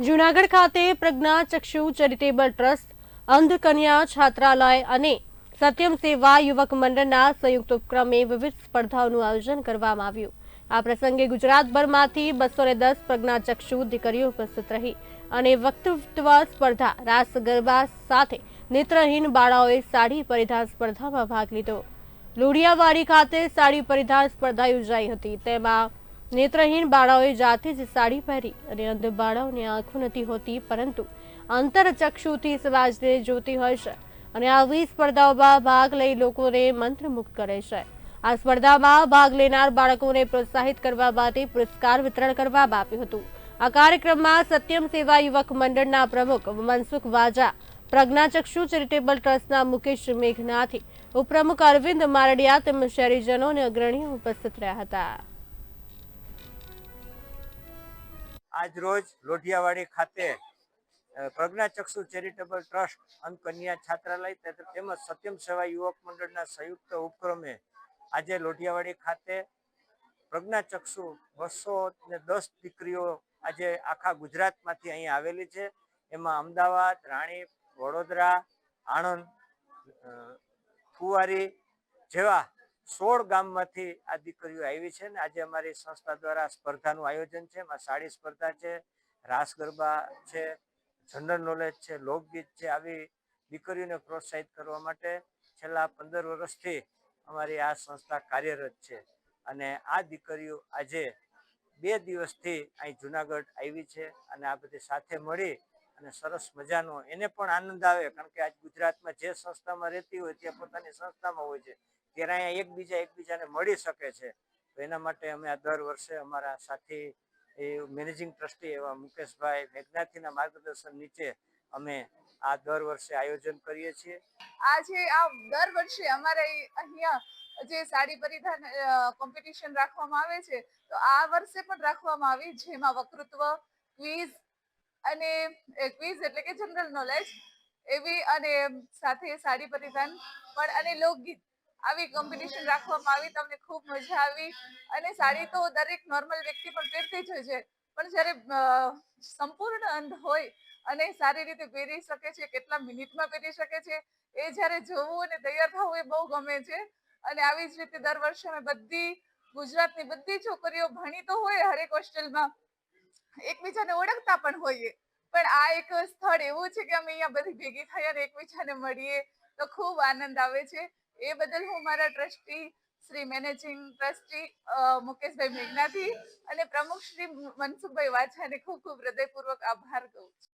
જૂનાગઢ ખાતે પ્રજ્ઞાચક્ષુ charitable trust, અંધ કન્યા છાત્રાલય અને સત્યમ સેવા યુવક મંડળના સંયુક્ત ઉપક્રમે વિવિધ સ્પર્ધાઓનું આયોજન કરવામાં આવ્યું. આ પ્રસંગે ગુજરાતભરમાંથી 210 પ્રજ્ઞાચક્ષુ દીકરીઓ ઉપસ્થિત રહી અને વક્તૃત્વ સ્પર્ધા, રાસ ગરબા સાથે નેત્રહીન બાળાઓએ સાડી પરિધાન સ્પર્ધામાં ભાગ લીધો. લોડિયાવાડી ખાતે સાડી પરિધાન સ્પર્ધા યોજાઈ હતી. તેમાં નેત્રહીન બાળાઓએ જાતે જ સાડી પહેરી અને અંધ બાળાઓને આંખો નથી હોતી, પરંતુ અંતરચક્ષુથી સમાજને જોતી હોય છે અને આવી સ્પર્ધાઓમાં ભાગ લઈ લોકોને મંત્રમુગ્ધ કરે છે. આ સ્પર્ધામાં ભાગ લેનાર બાળકોને પ્રોત્સાહિત કરવા માટે પુરસ્કાર વિતરણ કરવામાં આવ્યું હતું. આ કાર્યક્રમમાં સત્યમ સેવા યુવક મંડળના પ્રમુખ મનસુખ વાજા, પ્રજ્ઞાચક્ષુ ચેરિટેબલ ટ્રસ્ટના મુકેશ મેઘનાથી, ઉપપ્રમુખ અરવિંદ મારડિયા તેમજ શહેરીજનો અને અગ્રણીઓ ઉપસ્થિત રહ્યા હતા. આજ રોજ લોઢિયાવાડી ખાતે પ્રજ્ઞાચક્ષુ ચેરિટેબલ ટ્રસ્ટ, અંધ કન્યા છાત્રાલય તેમજ સત્યમ સેવા યુવક મંડળના સંયુક્ત ઉપક્રમે આજે લોઢિયાવાડી ખાતે પ્રજ્ઞાચક્ષુ 210 દીકરીઓ આજે આખા ગુજરાતમાંથી અહીં આવેલી છે. એમાં અમદાવાદ, રાણી, વડોદરા, આણંદ, ફુવારી જેવા 16 ગામમાંથી આ દીકરીઓ આવી છે. ને આજે અમારી સંસ્થા દ્વારા સ્પર્ધાનું આયોજન છે. એમાં સાડી સ્પર્ધા છે, રાસ ગરબા છે, જનરલ નોલેજ છે, લોકગીત છે. આવી દીકરીઓને પ્રોત્સાહિત કરવા માટે છેલ્લા 15 વર્ષથી અમારી આ સંસ્થા કાર્યરત છે. અને આ દીકરીઓ આજે 2 દિવસથી અહીં જુનાગઢ આવી છે અને આ બધી સાથે મળી અને સરસ મજાનો એને પણ આનંદ આવે, કારણ કે આજ ગુજરાતમાં જે સંસ્થામાં રહેતી હોય ત્યાં પોતાની સંસ્થામાં હોય છે, ત્યારે અહીંયા એકબીજાને મળી શકે છે. તો એના માટે અમે આ દર વર્ષે અમારા સાથી મેનેજિંગ ટ્રસ્ટી એવા મુકેશભાઈ મેઘનાથીના માર્ગદર્શન નીચે અમે આ દર વર્ષે આયોજન કરીએ છીએ. આજે આ દર વર્ષે અમારે અહીંયા જે સાડી પરિધાન કોમ્પિટિશન રાખવામાં આવે છે, તો આ વર્ષે પણ રાખવામાં આવી, જેમાં વક્તૃત્વ, ક્વિઝ અને ક્વિઝ એટલે કે જનરલ નોલેજ એવી, અને સાથે સાડી પરિધાન પણ અને લોકગીત આવી કોમ્પિટિશન રાખવામાં આવી. તમને ખૂબ મજા આવી. અને સાડી તો દરેક નોર્મલ વ્યક્તિ પણ પહેરતી જ હોય છે, પણ જ્યારે સંપૂર્ણ અંધ હોય અને સારી રીતે પહેરી શકે છે, કેટલા મિનિટમાં પહેરી શકે છે, એ જ્યારે જોવું અને તૈયાર થવું એ બહુ ગમે છે. અને આવી જ રીતે દર વર્ષે અમે બધી ગુજરાતની બધી છોકરીઓ ભણી તો હોય હરેક હોસ્ટેલમાં, એકબીજાને ઓળખતા પણ હોઈએ, પણ આ એક સ્થળ એવું છે કે અમે અહીંયા બધી ભેગી થઈ અને એકબીજાને મળીએ તો ખૂબ આનંદ આવે છે. એ બદલ હું મારા ટ્રસ્ટી શ્રી મેનેજિંગ ટ્રસ્ટી મુકેશભાઈ મેઘનાથી અને પ્રમુખ શ્રી મનસુખભાઈ વાછાને ખૂબ ખૂબ હૃદયપૂર્વક આભાર કહું છું.